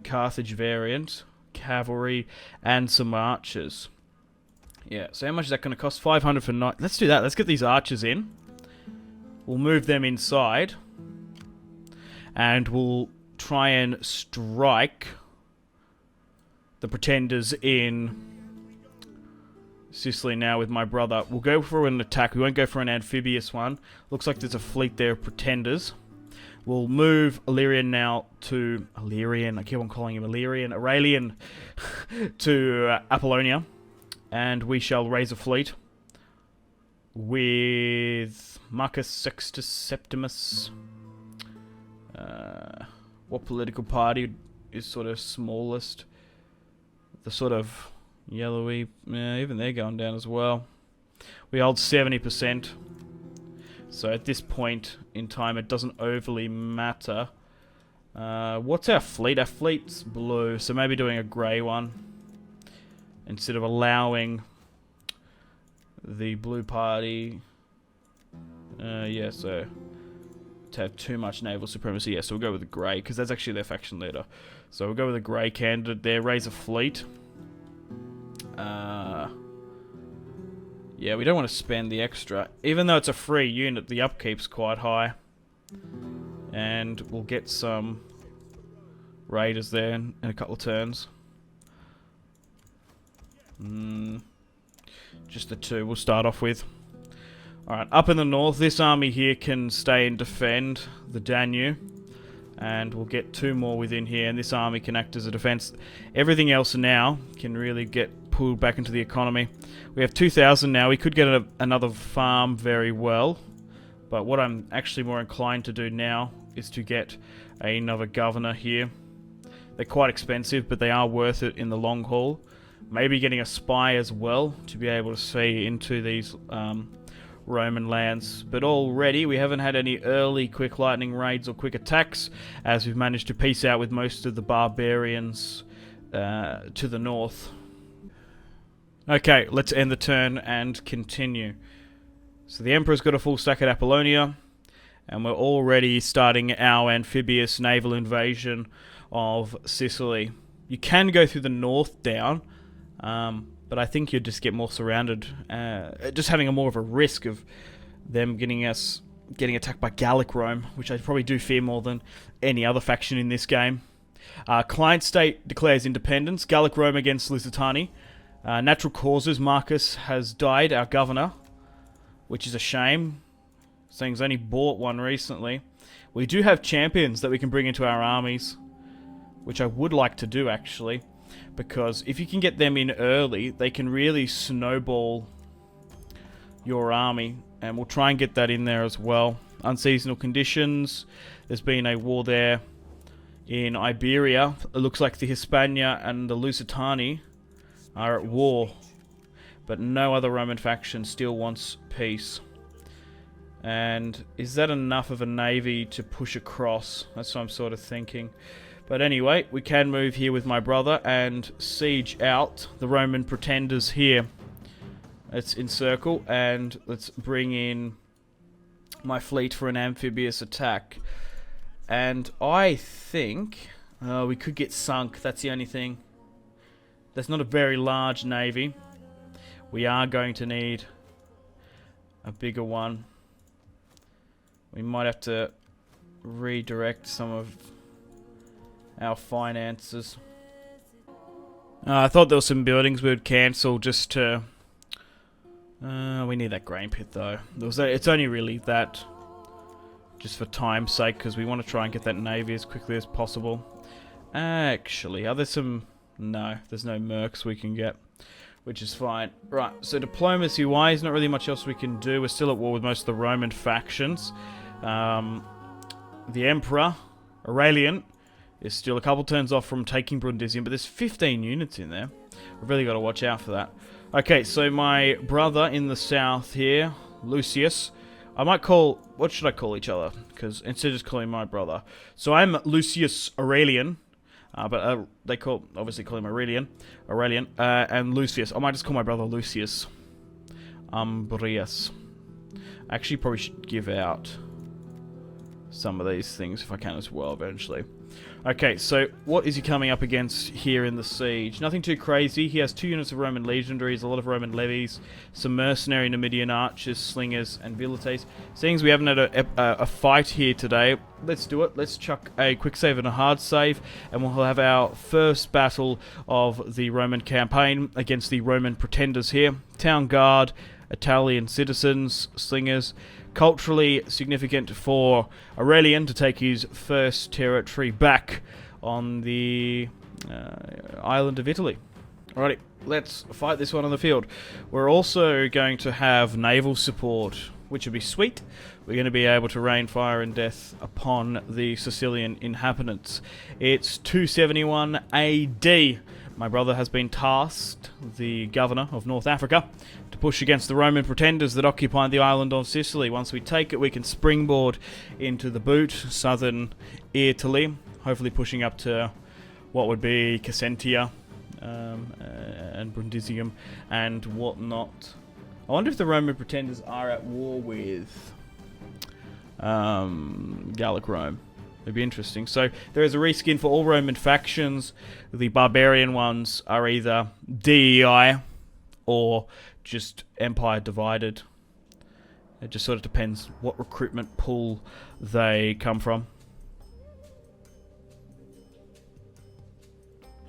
[SPEAKER 1] Carthage variant, cavalry, and some archers. Yeah, so how much is that going to cost? 500 for night. Let's do that. Let's get these archers in. We'll move them inside. And we'll try and strike the pretenders in Sicily now with my brother. We'll go for an attack. We won't go for an amphibious one. Looks like there's a fleet there of pretenders. We'll move Illyrian now to... Illyrian, I keep on calling him Illyrian. Aurelian to Apollonia. And we shall raise a fleet with Marcus Sextus Septimus. What political party is sort of smallest? The sort of yellowy... Yeah, even they're going down as well. We hold 70%. So at this point in time, it doesn't overly matter. What's our fleet? Our fleet's blue, so maybe doing a grey one. Instead of allowing the blue party... yeah, so... to have too much naval supremacy. Yeah, so we'll go with the grey, because that's actually their faction leader. So we'll go with a grey candidate there. Raise a fleet. Yeah, we don't want to spend the extra. Even though it's a free unit, the upkeep's quite high. And we'll get some raiders there in a couple of turns. Just the two we'll start off with. Alright, up in the north, this army here can stay and defend the Danube. And we'll get two more within here, and this army can act as a defense. Everything else now can really get pulled back into the economy. We have 2,000 now. We could get another farm very well. But what I'm actually more inclined to do now is to get another governor here. They're quite expensive, but they are worth it in the long haul. Maybe getting a spy as well to be able to see into these Roman lands. But already we haven't had any early quick lightning raids or quick attacks, as we've managed to peace out with most of the barbarians to the north. Okay, let's end the turn and continue. So the Emperor's got a full stack at Apollonia, and we're already starting our amphibious naval invasion of Sicily. You can go through the north down, but I think you'd just get more surrounded, just having a more of a risk of them getting attacked by Gallic Rome, which I probably do fear more than any other faction in this game. Client state declares independence. Gallic Rome against Lusitani. Natural causes. Marcus has died, our governor, which is a shame, saying he's only bought one recently. We do have champions that we can bring into our armies, which I would like to do actually, because if you can get them in early, they can really snowball your army, and we'll try and get that in there as well. Unseasonal conditions. There's been a war there in Iberia. It looks like the Hispania and the Lusitani are at war, but no other Roman faction still wants peace. And is that enough of a navy to push across? That's what I'm sort of thinking. But anyway, we can move here with my brother and siege out the Roman pretenders here. Let's encircle and let's bring in my fleet for an amphibious attack. And I think we could get sunk. That's the only thing. That's not a very large navy. We are going to need a bigger one. We might have to redirect some of our finances. I thought there were some buildings we would cancel just to... we need that grain pit though. It's only really that just for time's sake, because we want to try and get that navy as quickly as possible. Actually, are there some... No, there's no mercs we can get, which is fine. Right, so diplomacy-wise, not really much else we can do. We're still at war with most of the Roman factions. The Emperor, Aurelian, is still a couple turns off from taking Brundisium, but there's 15 units in there. We've really got to watch out for that. Okay, so my brother in the south here, Lucius, I might call... What should I call each other? Because instead of just calling my brother. So I'm Lucius Aurelian. But they obviously call him Aurelian, and Lucius. I might just call my brother Lucius. Umbrius. I actually probably should give out some of these things if I can as well eventually. Okay, so what is he coming up against here in the siege? Nothing too crazy. He has 2 units of Roman legionaries, a lot of Roman levies, some mercenary Numidian archers, slingers, and vilites. Seeing as we haven't had a fight here today, let's do it. Let's chuck a quick save and a hard save, and we'll have our first battle of the Roman campaign against the Roman pretenders here. Town guard, Italian citizens, slingers. Culturally significant for Aurelian to take his first territory back on the island of Italy. Alrighty, let's fight this one on the field. We're also going to have naval support, which would be sweet. We're going to be able to rain fire and death upon the Sicilian inhabitants. It's 271 AD. My brother has been tasked, the governor of North Africa, to push against the Roman pretenders that occupy the island of Sicily. Once we take it, we can springboard into the boot, southern Italy, hopefully pushing up to what would be Cassentia and Brundisium and whatnot. I wonder if the Roman pretenders are at war with Gallic Rome. It'd be interesting. So there is a reskin for all Roman factions. The barbarian ones are either DEI or just Empire divided. It just sort of depends what recruitment pool they come from.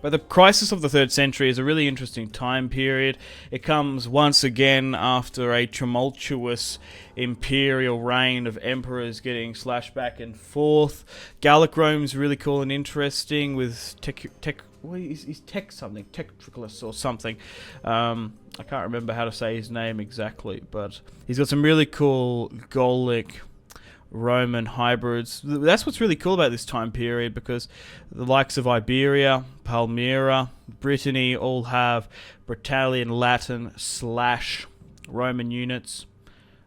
[SPEAKER 1] But the crisis of the 3rd century is a really interesting time period. It comes once again after a tumultuous imperial reign of emperors getting slashed back and forth. Gallic Rome's really cool and interesting with Tectricus or something. I can't remember how to say his name exactly, but he's got some really cool Gallic Roman hybrids. That's what's really cool about this time period, because the likes of Iberia, Palmyra, Brittany all have Britannian Latin / Roman units,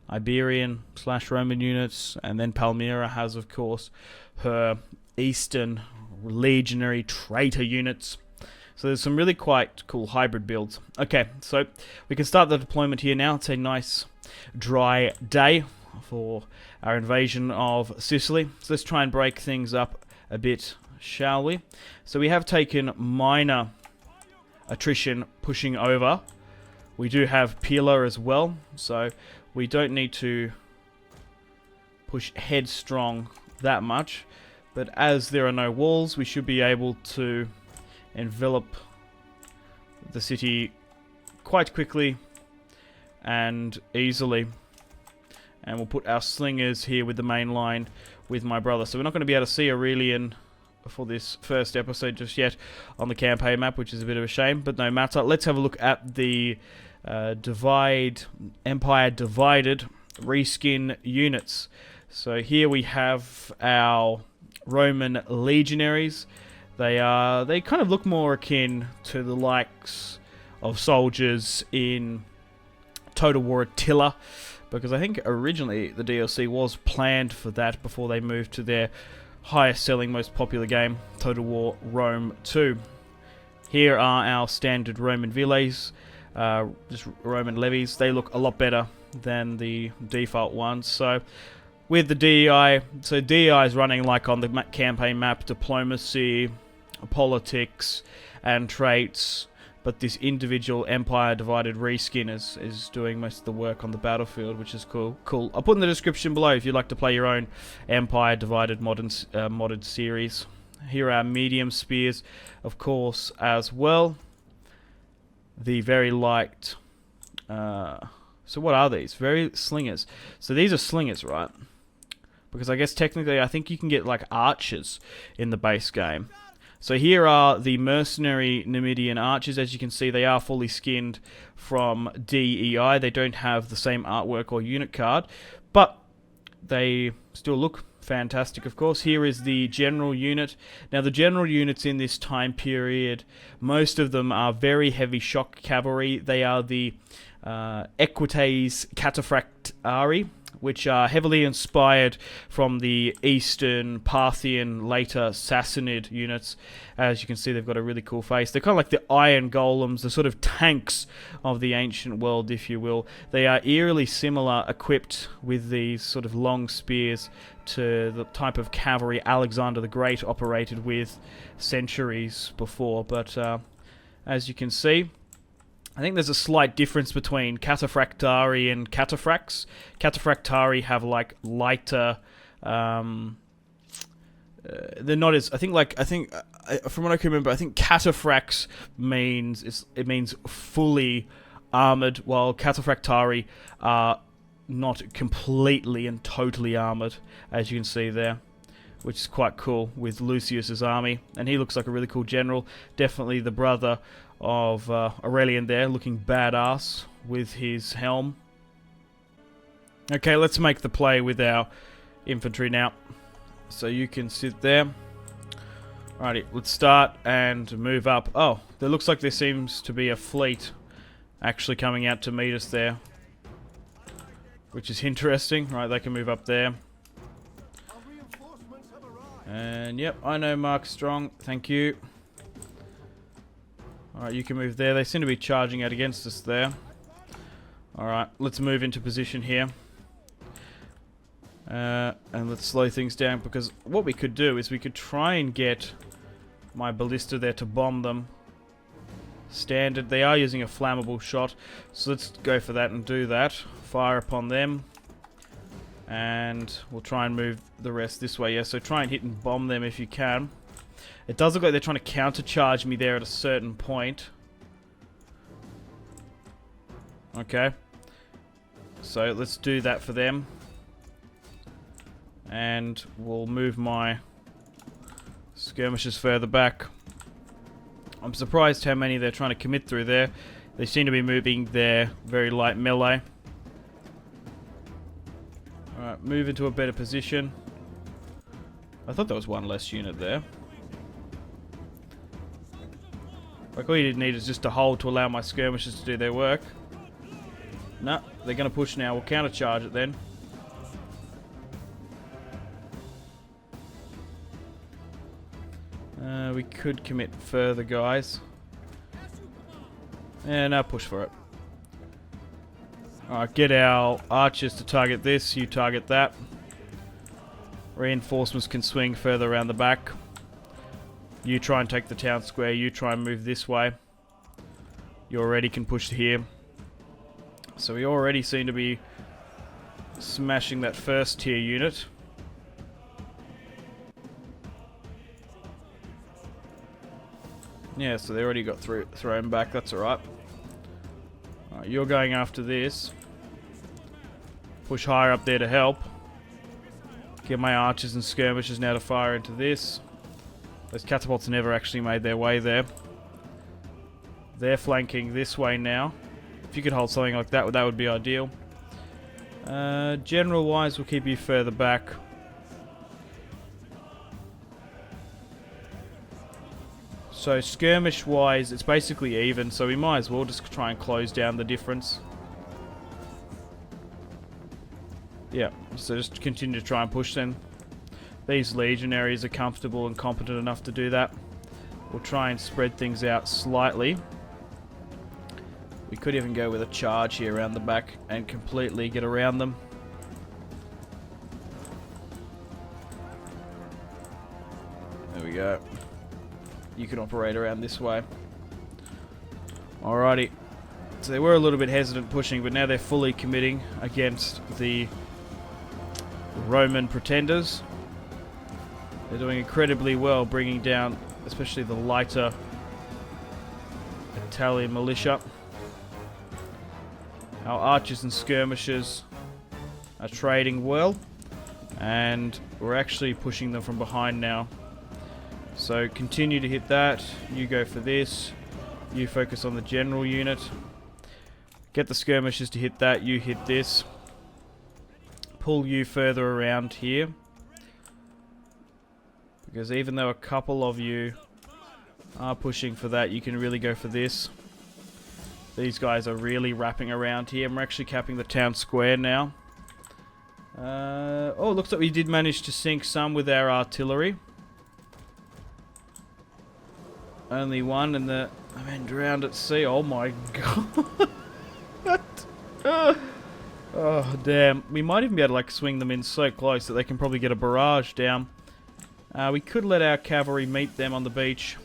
[SPEAKER 1] Iberian / Roman units, and then Palmyra has, of course, her Eastern legionary traitor units. So there's some really quite cool hybrid builds. Okay, so we can start the deployment here now. It's a nice dry day for our invasion of Sicily. So let's try and break things up a bit, shall we? So we have taken minor attrition pushing over. We do have Pila as well, so we don't need to push headstrong that much. But as there are no walls, we should be able to envelop the city quite quickly and easily. And we'll put our slingers here with the main line with my brother. So we're not going to be able to see Aurelian for this first episode just yet on the campaign map, which is a bit of a shame, but no matter. Let's have a look at the Empire Divided reskin units. So here we have our Roman legionaries. They kind of look more akin to the likes of soldiers in Total War Attila, because I think originally the DLC was planned for that before they moved to their highest selling, most popular game, Total War Rome 2. Here are our standard Roman villas, just Roman levies. They look a lot better than the default ones. So with the DEI, so DEI is running like on the campaign map, diplomacy, politics, and traits, but this individual Empire Divided reskin is doing most of the work on the battlefield, which is cool. I'll put in the description below if you'd like to play your own Empire Divided modded series. Here are medium spears, of course, as well. The very light... so what are these? Very slingers. So these are slingers, right? Because I guess technically I think you can get like archers in the base game. So here are the mercenary Numidian archers. As you can see, they are fully skinned from DEI. They don't have the same artwork or unit card, but they still look fantastic, of course. Here is the general unit. Now, the general units in this time period, most of them are very heavy shock cavalry. They are the Equites Cataphractari, which are heavily inspired from the Eastern Parthian, later Sassanid units. As you can see, they've got a really cool face. They're kind of like the iron golems, the sort of tanks of the ancient world, if you will. They are eerily similar, equipped with these sort of long spears to the type of cavalry Alexander the Great operated with centuries before. But as you can see, I think there's a slight difference between Cataphractari and Cataphracts. Cataphractari have like lighter, they're not as, from what I can remember, I think Cataphracts means fully armored, while Cataphractari are not completely and totally armored, as you can see there, which is quite cool with Lucius's army. And he looks like a really cool general, definitely the brother of Aurelian there, looking badass with his helm. Okay, let's make the play with our infantry now. So you can sit there. Alrighty, let's start and move up. Oh, there looks like there seems to be a fleet actually coming out to meet us there, which is interesting. Right, they can move up there. And yep, I know Mark Strong, thank you. Alright, you can move there. They seem to be charging out against us there. Alright, let's move into position here. And let's slow things down, because what we could do is we could try and get my ballista there to bomb them. Standard. They are using a flammable shot, so let's go for that and do that. Fire upon them. And we'll try and move the rest this way. Yeah, so try and hit and bomb them if you can. It does look like they're trying to countercharge me there at a certain point. Okay. So let's do that for them. And we'll move my skirmishers further back. I'm surprised how many they're trying to commit through there. They seem to be moving their very light melee. Alright, move into a better position. I thought there was one less unit there. Like, all you need is just to hold to allow my skirmishers to do their work. No, they're going to push now. We'll countercharge it then. We could commit further, guys. Yeah, now push for it. Alright, get our archers to target this. You target that. Reinforcements can swing further around the back. You try and take the town square. You try and move this way. You already can push here. So we already seem to be smashing that first tier unit. Yeah, so they already got thrown back. That's alright. Alright, you're going after this. Push higher up there to help. Get my archers and skirmishers now to fire into this. Those catapults never actually made their way there. They're flanking this way now. If you could hold something like that, that would be ideal. General-wise, we'll keep you further back. So skirmish-wise, it's basically even, so we might as well just try and close down the difference. Yeah, so just continue to try and push them. These legionaries are comfortable and competent enough to do that. We'll try and spread things out slightly. We could even go with a charge here around the back and completely get around them. There we go. You can operate around this way. Alrighty. So they were a little bit hesitant pushing, but now they're fully committing against the Roman pretenders. They're doing incredibly well, bringing down especially the lighter Italian militia. Our archers and skirmishers are trading well, and we're actually pushing them from behind now. So continue to hit that. You go for this. You focus on the general unit. Get the skirmishers to hit that. You hit this. Pull you further around here. Because even though a couple of you are pushing for that, you can really go for this. These guys are really wrapping around here. And we're actually capping the town square now. Oh, looks like we did manage to sink some with our artillery. Only one, and the men drowned at sea. Oh my god. What? Oh, damn. We might even be able to like swing them in so close that they can probably get a barrage down. We could let our cavalry meet them on the beach.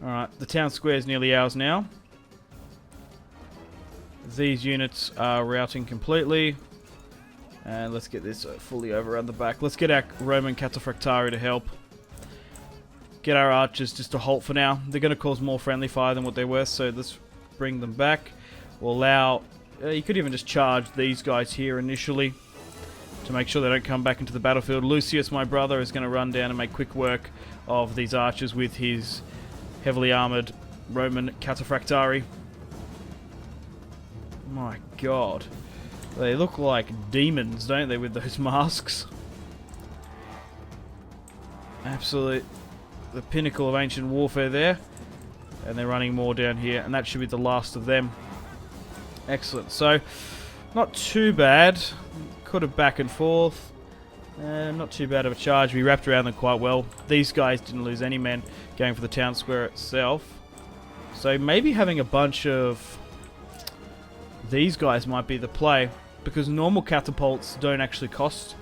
[SPEAKER 1] Alright, the town square is nearly ours now. These units are routing completely. And let's get this fully over around the back. Let's get our Roman cataphractari to help. Get our archers just to halt for now. They're going to cause more friendly fire than what they were, so let's bring them back. We'll allow... you could even just charge these guys here initially to make sure they don't come back into the battlefield. Lucius, my brother, is going to run down and make quick work of these archers with his heavily armoured Roman cataphractari. My god. They look like demons, don't they, with those masks? Absolute... the pinnacle of ancient warfare there. And they're running more down here, and that should be the last of them. Excellent. So, not too bad. Could have back and forth. Not too bad of a charge. We wrapped around them quite well. These guys didn't lose any men going for the town square itself. So maybe having a bunch of these guys might be the play, because normal catapults don't actually cost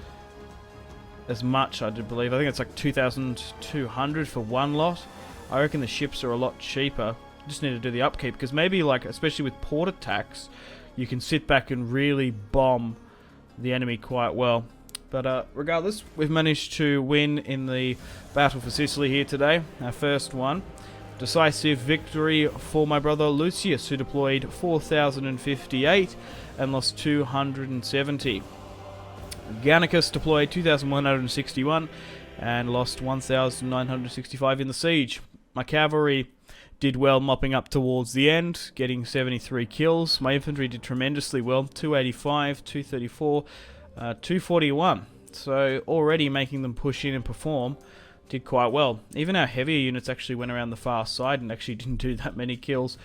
[SPEAKER 1] as much, I do believe. I think it's like 2,200 for one lot. I reckon the ships are a lot cheaper. Just need to do the upkeep, because maybe, like, especially with port attacks, you can sit back and really bomb the enemy quite well. But regardless, we've managed to win in the battle for Sicily here today. Our first one. Decisive victory for my brother Lucius, who deployed 4,058 and lost 270. Gannicus deployed 2,161 and lost 1,965 in the siege. My cavalry did well mopping up towards the end, getting 73 kills. My infantry did tremendously well, 285, 234, 241. So already making them push in and perform did quite well. Even our heavier units actually went around the far side and actually didn't do that many kills.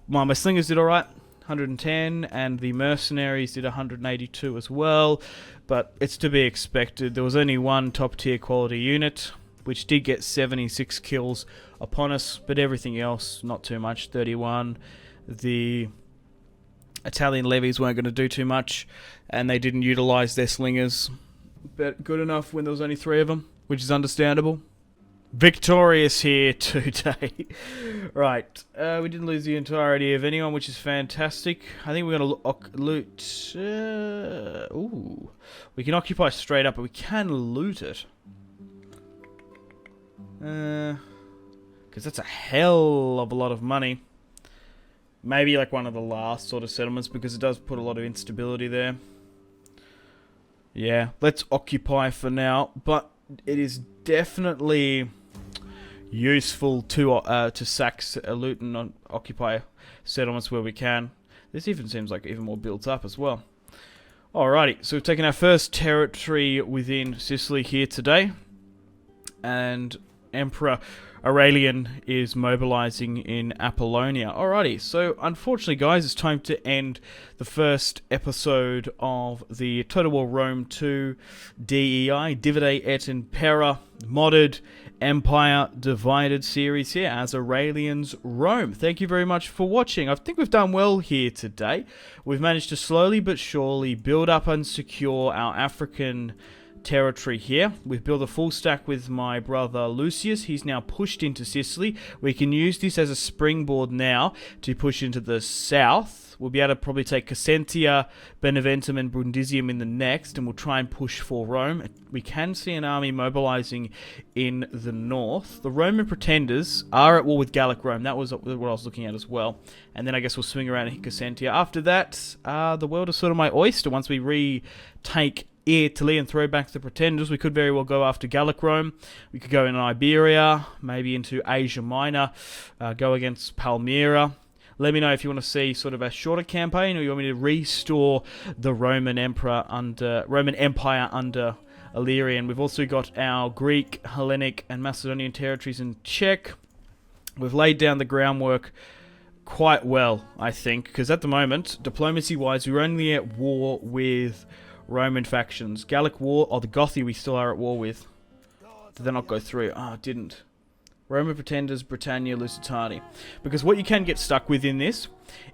[SPEAKER 1] My slingers did alright, 110, and the mercenaries did 182 as well, but it's to be expected. There was only one top tier quality unit, which did get 76 kills upon us, but everything else, not too much, 31. The Italian levies weren't going to do too much, and they didn't utilise their slingers, but good enough when there was only 3 of them, which is understandable. Victorious here today. Right, we didn't lose the entirety of anyone, which is fantastic. I think we're going to loot... ooh. We can occupy straight up, but we can loot it. Because that's a hell of a lot of money. Maybe like one of the last sort of settlements, because it does put a lot of instability there. Yeah, let's occupy for now, but it is definitely useful to sack, loot and occupy settlements where we can. This even seems like even more built up as well. Alrighty, so we've taken our first territory within Sicily here today, and Emperor Aurelian is mobilizing in Apollonia. Alrighty, so unfortunately, guys, it's time to end the first episode of the Total War Rome 2 DEI, Divide et Impera, modded Empire Divided series here as Aurelians Rome. Thank you very much for watching. I think we've done well here today. We've managed to slowly but surely build up and secure our African territory here. We've built a full stack with my brother Lucius. He's now pushed into Sicily. We can use this as a springboard now to push into the south. We'll be able to probably take Cassentia, Beneventum and Brundisium in the next, and we'll try and push for Rome. We can see an army mobilizing in the north. The Roman pretenders are at war with Gallic Rome. That was what I was looking at as well. And then I guess we'll swing around and hit Cassentia. After that, the world is sort of my oyster. Once we retake Italy and throw back the pretenders, we could very well go after Gallic Rome. We could go in Iberia, maybe into Asia Minor, go against Palmyra. Let me know if you want to see sort of a shorter campaign, or you want me to restore the Roman Empire under Illyrian. We've also got our Greek, Hellenic, and Macedonian territories in check. We've laid down the groundwork quite well, I think, because at the moment, diplomacy-wise, we're only at war with Roman factions. Gallic War, or the Gothi we still are at war with. Did they not go through? Ah, it didn't. Roman Pretenders, Britannia, Lusitani. Because what you can get stuck with in this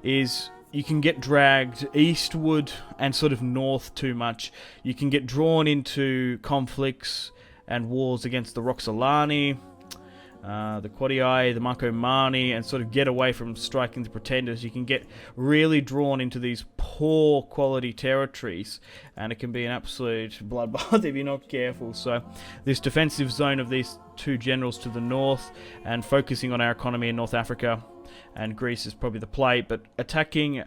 [SPEAKER 1] is you can get dragged eastward and sort of north too much. You can get drawn into conflicts and wars against the Roxolani, the Quadii, the Marcomanni, and sort of get away from striking the Pretenders. You can get really drawn into these poor quality territories, and it can be an absolute bloodbath if you're not careful. So this defensive zone of these two generals to the north, and focusing on our economy in North Africa and Greece is probably the play, but attacking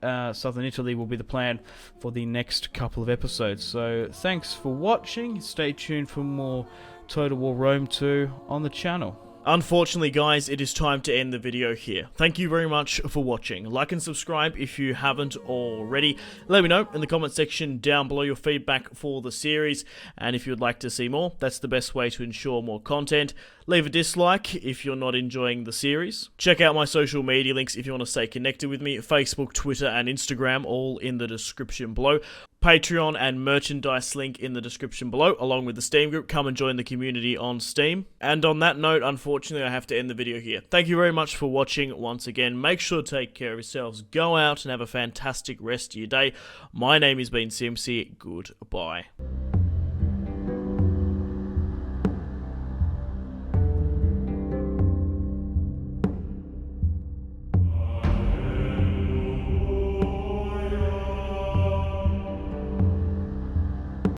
[SPEAKER 1] southern Italy will be the plan for the next couple of episodes. So thanks for watching. Stay tuned for more Total War Rome 2 on the channel. Unfortunately, guys, it is time to end the video here. Thank you very much for watching. Like and subscribe if you haven't already. Let me know in the comment section down below your feedback for the series, and if you would like to see more, that's the best way to ensure more content. Leave a dislike if you're not enjoying the series. Check out my social media links if you want to stay connected with me. Facebook, Twitter, and Instagram, all in the description below. Patreon and merchandise link in the description below, along with the Steam group. Come and join the community on Steam. And on that note, unfortunately, I have to end the video here. Thank you very much for watching once again. Make sure to take care of yourselves. Go out and have a fantastic rest of your day. My name has been Simpzy. Goodbye.